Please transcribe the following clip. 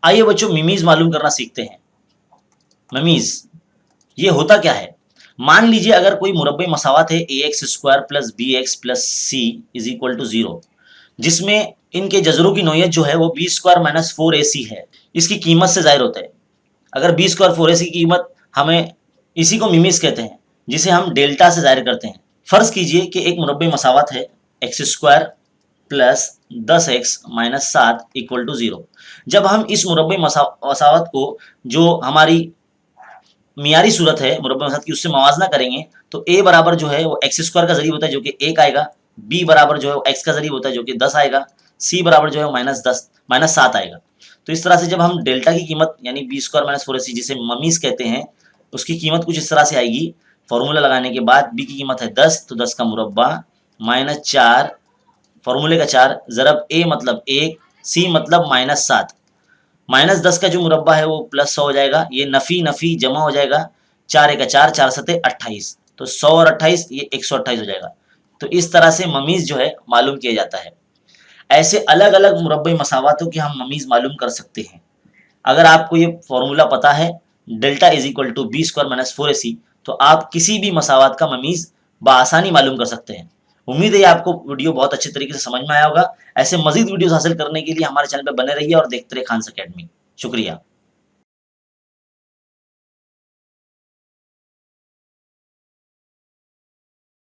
आइए बच्चों मिमीज मालूम करना सीखते हैं। मिमीज ये होता क्या है? मान लीजिए अगर कोई मुरब्बे मसावत है A x square plus B x plus C is equal to 0, जिसमें इनके जजरों की नोयत जो है वो बी स्क्वायर माइनस 4ac है। इसकी कीमत से जाहिर होता है। अगर बी स्क्वायर 4ac की कीमत हमें, इसी को मिमीज कहते हैं, जिसे हम डेल्टा से जाहिर करते हैं। फर्ज कीजिए कि एक मुरब्बे मसावत है x square plus 10x minus 7 equal to 0। जब हम इस मुरब्बे मसावत को जो हमारी मियारी सूरत है मुरब्बे मसावत की उससे मवाजना करेंगे तो a बराबर जो है वो एक्स स्क्वायर का जरिए होता है जो कि 1 आएगा, b बराबर जो है वो x का जरिए होता है जो कि 10 आएगा, c बराबर जो है माइनस 7 आएगा। तो इस तरह से जब हम डेल्टा की कीमत यानी बी स्क्वायर माइनस 4ac जिसे ममीज कहते हैं उसकी कीमत कुछ इस तरह से आएगी। फॉर्मूला लगाने के बाद b की कीमत है 10, तो 10 का मुरब्बा माइनस 4, फॉर्मूले का 4 जरब a मतलब 1, c मतलब माइनस 7, माइनस 10 का जो मुरब्बा है वो प्लस 100 हो जाएगा। ये नफी नफी जमा हो जाएगा, 4 एक 4, 4 सते 28, तो 100 और 28 ये 128 हो जाएगा। तो इस तरह से ममीज जो है मालूम किया जाता है। ऐसे अलग अलग मुरब्बे मसावातों की हम ममीज मालूम कर सकते हैं। अगर आपको ये फॉर्मूला पता है delta is equal to b square minus 4ac, तो आप किसी भी मसावत का ममीज बआसानी मालूम कर सकते हैं। उम्मीद है आपको वीडियो बहुत अच्छे तरीके से समझ में आया होगा। ऐसे मजीद वीडियोस हासिल करने के लिए हमारे चैनल पर बने रहिए और देखते रहिए खान्स अकेडमी। शुक्रिया।